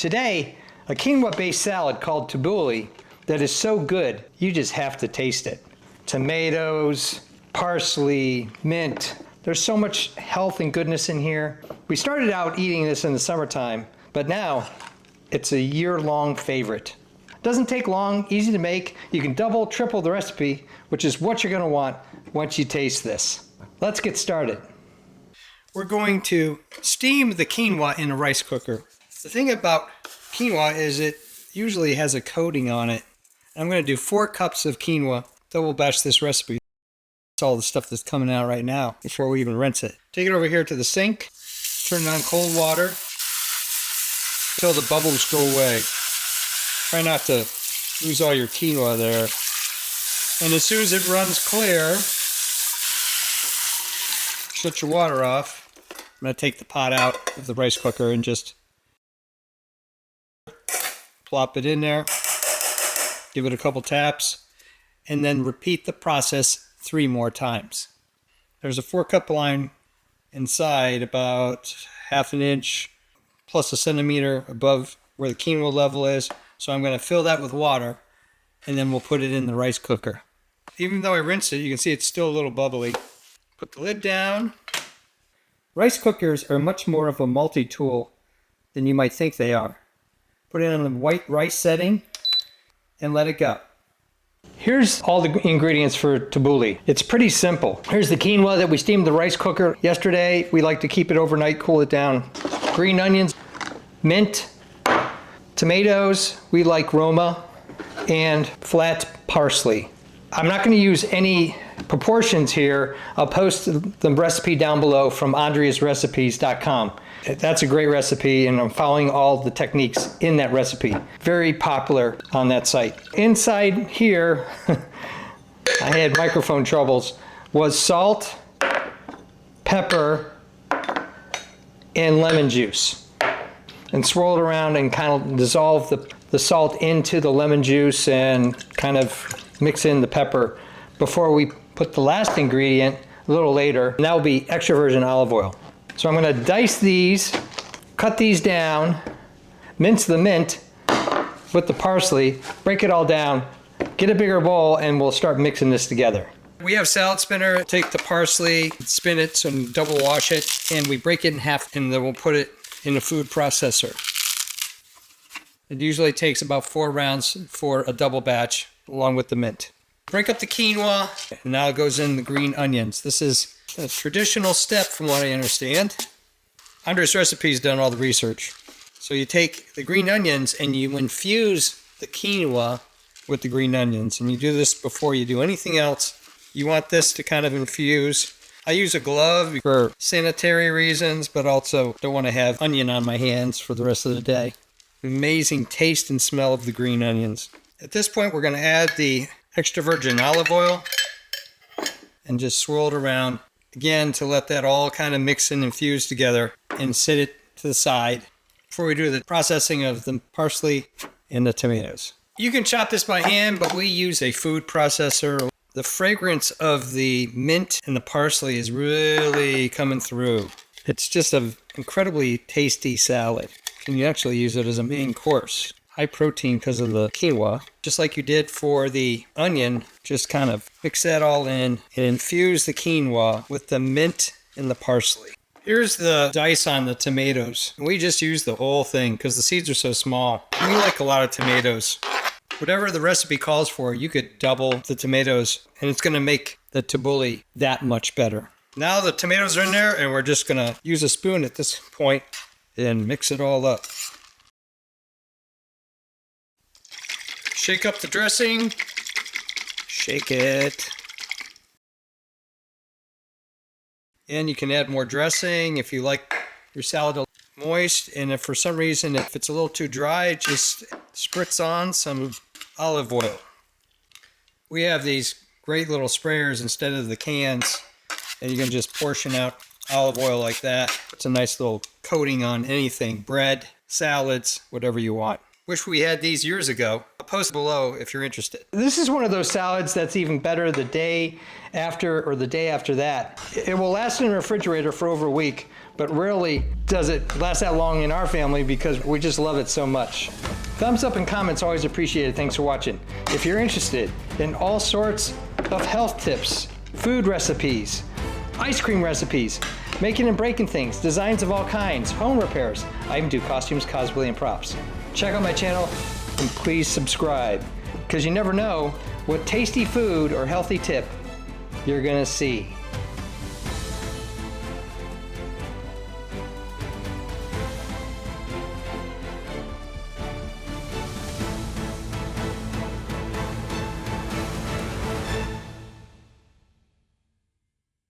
Today, a quinoa-based salad called tabbouleh that is so good, you just have to taste it. Tomatoes, parsley, mint. There's so much health and goodness in here. We started out eating this in the summertime, but now it's a year-long favorite. Doesn't take long, easy to make. You can double, triple the recipe, which is what you're gonna want once you taste this. Let's get started. We're going to steam the quinoa in a rice cooker. The thing about quinoa is it usually has a coating on it. I'm going to do 4 cups of quinoa, double batch this recipe. That's all the stuff that's coming out right now before we even rinse it. Take it over here to the sink, turn on cold water until the bubbles go away. Try not to lose all your quinoa there. And as soon as it runs clear, shut your water off. I'm going to take the pot out of the rice cooker and just plop it in there, give it a couple taps, and then repeat the process 3 more times. There's a 4-cup line inside about 1/2 inch plus 1 centimeter above where the quinoa level is. So I'm going to fill that with water, and then we'll put it in the rice cooker. Even though I rinsed it, you can see it's still a little bubbly. Put the lid down. Rice cookers are much more of a multi-tool than you might think they are. Put it on the white rice setting and let it go. Here's all the ingredients for tabbouleh. It's pretty simple. Here's the quinoa that we steamed the rice cooker yesterday. We like to keep it overnight, cool it down. Green onions, mint, tomatoes, we like Roma, and flat parsley. I'm not going to use any proportions here. I'll post the recipe down below from andreasrecipes.com. That's a great recipe, and I'm following all the techniques in that recipe. Very popular on that site. Inside here, I had microphone troubles, was salt, pepper, and lemon juice. And swirl it around and kind of dissolve the salt into the lemon juice and kind of mix in the pepper before we put the last ingredient a little later, and that will be extra virgin olive oil. So I'm going to dice these, cut these down, mince the mint with the parsley, break it all down, get a bigger bowl, and we'll start mixing this together. We have salad spinner. Take the parsley, spin it, and double wash it, and we break it in half, and then we'll put it in a food processor. It usually takes about 4 rounds for a double batch, along with the mint. Break up the quinoa, and now it goes in the green onions. This is a traditional step from what I understand. Andre's Recipes done all the research. So you take the green onions and you infuse the quinoa with the green onions. And you do this before you do anything else. You want this to kind of infuse. I use a glove for sanitary reasons, but also don't want to have onion on my hands for the rest of the day. Amazing taste and smell of the green onions. At this point, we're going to add the extra virgin olive oil and just swirl it around again to let that all kind of mix and infuse together, and set it to the side before we do the processing of the parsley and the tomatoes. You can chop this by hand, but we use a food processor. The fragrance of the mint and the parsley is really coming through. It's just an incredibly tasty salad. And you actually use it as a main course. High protein because of the quinoa. Just like you did for the onion, just kind of mix that all in and infuse the quinoa with the mint and the parsley. Here's the dice on the tomatoes. We just use the whole thing because the seeds are so small. We like a lot of tomatoes. Whatever the recipe calls for, you could double the tomatoes, and it's going to make the tabbouleh that much better. Now the tomatoes are in there, and we're just going to use a spoon at this point and mix it all up. Shake up the dressing. Shake it. And you can add more dressing if you like your salad moist. And if for some reason, if it's a little too dry, just spritz on some olive oil. We have these great little sprayers instead of the cans, and you can just portion out olive oil like that. It's a nice little coating on anything, bread, salads, whatever you want. Wish we had these years ago. I'll post below if you're interested. This is one of those salads that's even better the day after or the day after that. It will last in the refrigerator for over a week, but rarely does it last that long in our family because we just love it so much. Thumbs up and comments always appreciated. Thanks for watching. If you're interested in all sorts of health tips, food recipes, ice cream recipes, making and breaking things, designs of all kinds, home repairs, I even do costumes, cosplay, and props. Check out my channel and please subscribe, because you never know what tasty food or healthy tip you're gonna see.